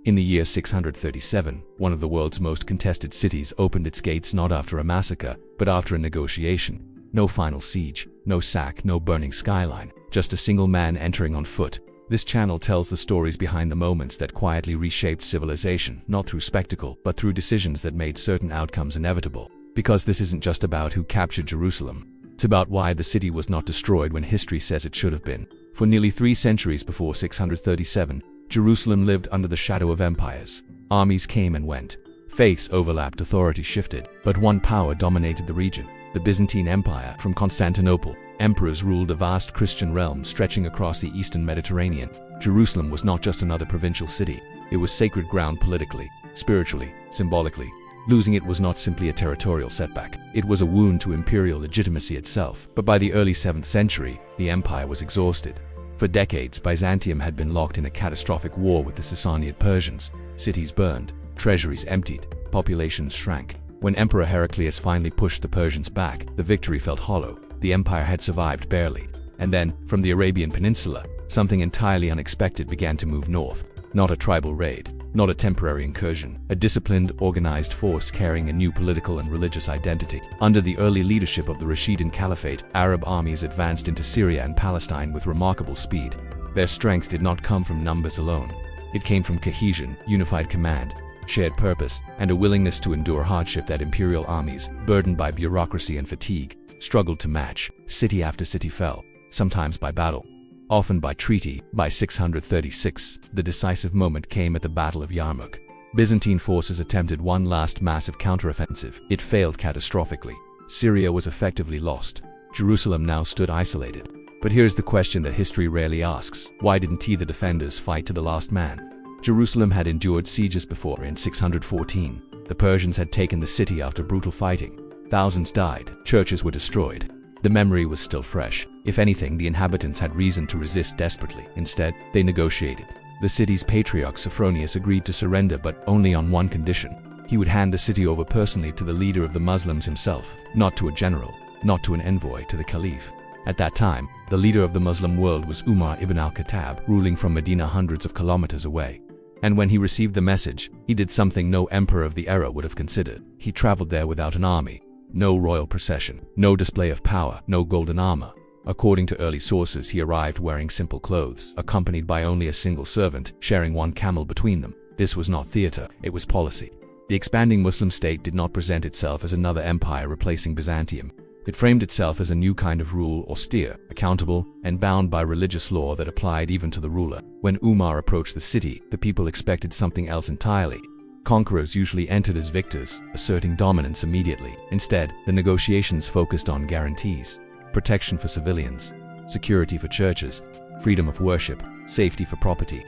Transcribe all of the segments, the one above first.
In the year 637, one of the world's most contested cities opened its gates not after a massacre, but after a negotiation. No final siege, no sack, no burning skyline, just a single man entering on foot. This channel tells the stories behind the moments that quietly reshaped civilization, not through spectacle, but through decisions that made certain outcomes inevitable. Because this isn't just about who captured Jerusalem. It's about why the city was not destroyed when history says it should have been. For nearly 3 centuries before 637, Jerusalem lived under the shadow of empires. Armies came and went. Faiths overlapped, authority shifted, but one power dominated the region: the Byzantine Empire. From Constantinople, emperors ruled a vast Christian realm stretching across the eastern Mediterranean. Jerusalem was not just another provincial city. It was sacred ground politically, spiritually, symbolically. Losing it was not simply a territorial setback. It was a wound to imperial legitimacy itself. But by the early 7th century, the empire was exhausted. For decades, Byzantium had been locked in a catastrophic war with the Sassanid Persians. Cities burned, treasuries emptied, populations shrank. When Emperor Heraclius finally pushed the Persians back, the victory felt hollow. The empire had survived barely. And then, from the Arabian Peninsula, something entirely unexpected began to move north. Not a tribal raid, not a temporary incursion, a disciplined, organized force carrying a new political and religious identity. Under the early leadership of the Rashidun Caliphate, Arab armies advanced into Syria and Palestine with remarkable speed. Their strength did not come from numbers alone. It came from cohesion, unified command, shared purpose, and a willingness to endure hardship that imperial armies, burdened by bureaucracy and fatigue, struggled to match. City after city fell, sometimes by battle, often by treaty. By 636, the decisive moment came at the Battle of Yarmouk. Byzantine forces attempted one last massive counteroffensive. It failed catastrophically. Syria was effectively lost. Jerusalem now stood isolated. But here's the question that history rarely asks: why didn't the defenders fight to the last man? Jerusalem had endured sieges before. In 614, the Persians had taken the city after brutal fighting. Thousands died, churches were destroyed. The memory was still fresh. If anything, the inhabitants had reason to resist desperately. Instead, they negotiated. The city's patriarch Sophronius agreed to surrender, but only on one condition. He would hand the city over personally to the leader of the Muslims himself, not to a general, not to an envoy, to the Caliph. At that time, the leader of the Muslim world was Umar ibn al-Khattab, ruling from Medina hundreds of kilometers away. And when he received the message, he did something no emperor of the era would have considered. He traveled there without an army. No royal procession, no display of power, no golden armor. According to early sources, he arrived wearing simple clothes, accompanied by only a single servant, sharing one camel between them. This was not theater, it was policy. The expanding Muslim state did not present itself as another empire replacing Byzantium. It framed itself as a new kind of rule, austere, accountable, and bound by religious law that applied even to the ruler. When Umar approached the city, the people expected something else entirely. Conquerors usually entered as victors, asserting dominance immediately. Instead, the negotiations focused on guarantees: protection for civilians, security for churches, freedom of worship, safety for property.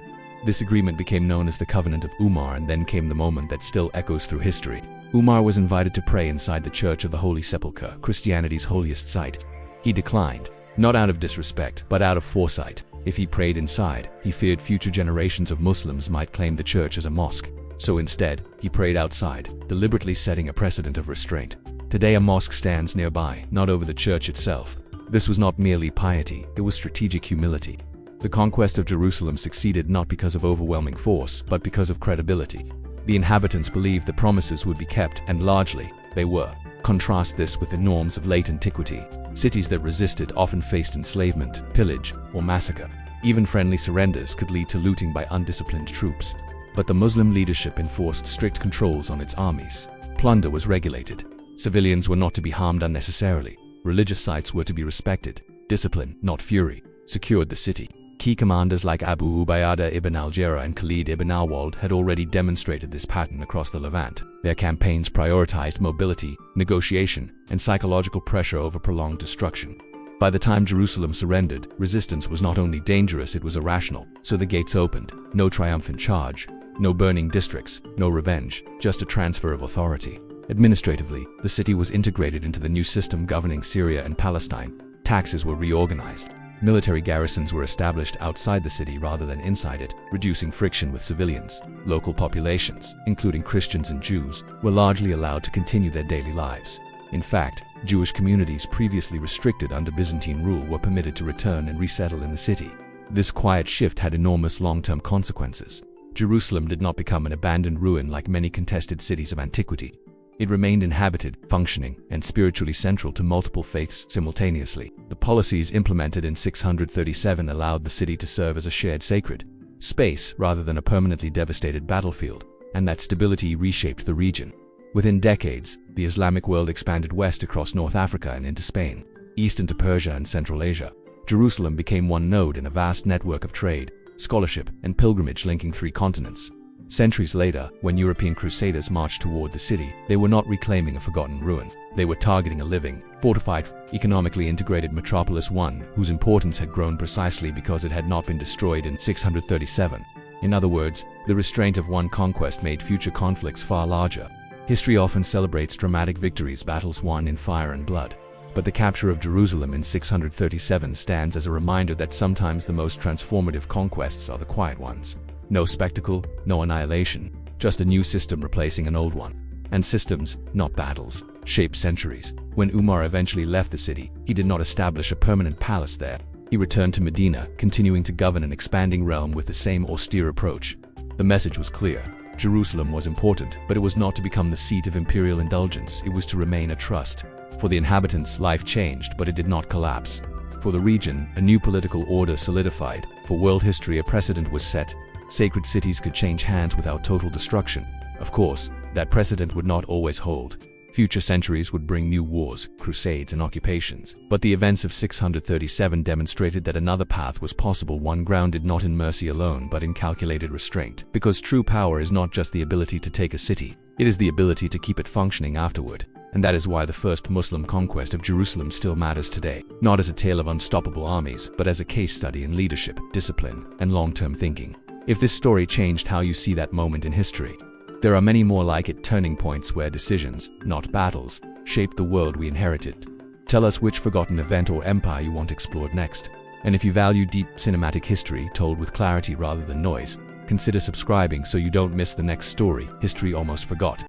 This agreement became known as the Covenant of Umar, and then came the moment that still echoes through history. Umar was invited to pray inside the Church of the Holy Sepulchre, Christianity's holiest site. He declined, not out of disrespect, but out of foresight. If he prayed inside, he feared future generations of Muslims might claim the church as a mosque. So instead, he prayed outside, deliberately setting a precedent of restraint. Today a mosque stands nearby, not over the church itself. This was not merely piety, it was strategic humility. The conquest of Jerusalem succeeded not because of overwhelming force, but because of credibility. The inhabitants believed the promises would be kept, and largely, they were. Contrast this with the norms of late antiquity. Cities that resisted often faced enslavement, pillage, or massacre. Even friendly surrenders could lead to looting by undisciplined troops. But the Muslim leadership enforced strict controls on its armies. Plunder was regulated. Civilians were not to be harmed unnecessarily. Religious sites were to be respected. Discipline, not fury, secured the city. Key commanders like Abu Ubaidah ibn al-Jarrah and Khalid ibn al-Walid had already demonstrated this pattern across the Levant. Their campaigns prioritized mobility, negotiation, and psychological pressure over prolonged destruction. By the time Jerusalem surrendered, resistance was not only dangerous, it was irrational. So the gates opened. No triumphant charge, no burning districts, no revenge, just a transfer of authority. Administratively, the city was integrated into the new system governing Syria and Palestine. Taxes were reorganized. Military garrisons were established outside the city rather than inside it, reducing friction with civilians. Local populations, including Christians and Jews, were largely allowed to continue their daily lives. In fact, Jewish communities previously restricted under Byzantine rule were permitted to return and resettle in the city. This quiet shift had enormous long-term consequences. Jerusalem did not become an abandoned ruin like many contested cities of antiquity. It remained inhabited, functioning, and spiritually central to multiple faiths simultaneously. The policies implemented in 637 allowed the city to serve as a shared sacred space rather than a permanently devastated battlefield, and that stability reshaped the region. Within decades, the Islamic world expanded west across North Africa and into Spain, east into Persia and Central Asia. Jerusalem became one node in a vast network of trade, scholarship, and pilgrimage linking 3 continents. Centuries later, when European crusaders marched toward the city, they were not reclaiming a forgotten ruin. They were targeting a living, fortified, economically integrated metropolis, one whose importance had grown precisely because it had not been destroyed in 637. In other words, the restraint of one conquest made future conflicts far larger. History often celebrates dramatic victories, battles won in fire and blood. But the capture of Jerusalem in 637 stands as a reminder that sometimes the most transformative conquests are the quiet ones. No spectacle, no annihilation, just a new system replacing an old one. And systems, not battles, shape centuries. When Umar eventually left the city, he did not establish a permanent palace there. He returned to Medina, continuing to govern an expanding realm with the same austere approach. The message was clear. Jerusalem was important, but it was not to become the seat of imperial indulgence. It was to remain a trust. For the inhabitants, life changed, but it did not collapse. For the region, a new political order solidified. For world history, a precedent was set. Sacred cities could change hands without total destruction. Of course, that precedent would not always hold. Future centuries would bring new wars, crusades, and occupations. But the events of 637 demonstrated that another path was possible, one grounded not in mercy alone but in calculated restraint. Because true power is not just the ability to take a city, it is the ability to keep it functioning afterward. And that is why the first Muslim conquest of Jerusalem still matters today, not as a tale of unstoppable armies, but as a case study in leadership, discipline, and long-term thinking. If this story changed how you see that moment in history, there are many more like it, turning points where decisions, not battles, shaped the world we inherited. Tell us which forgotten event or empire you want explored next. And if you value deep cinematic history told with clarity rather than noise, consider subscribing so you don't miss the next story history almost forgot.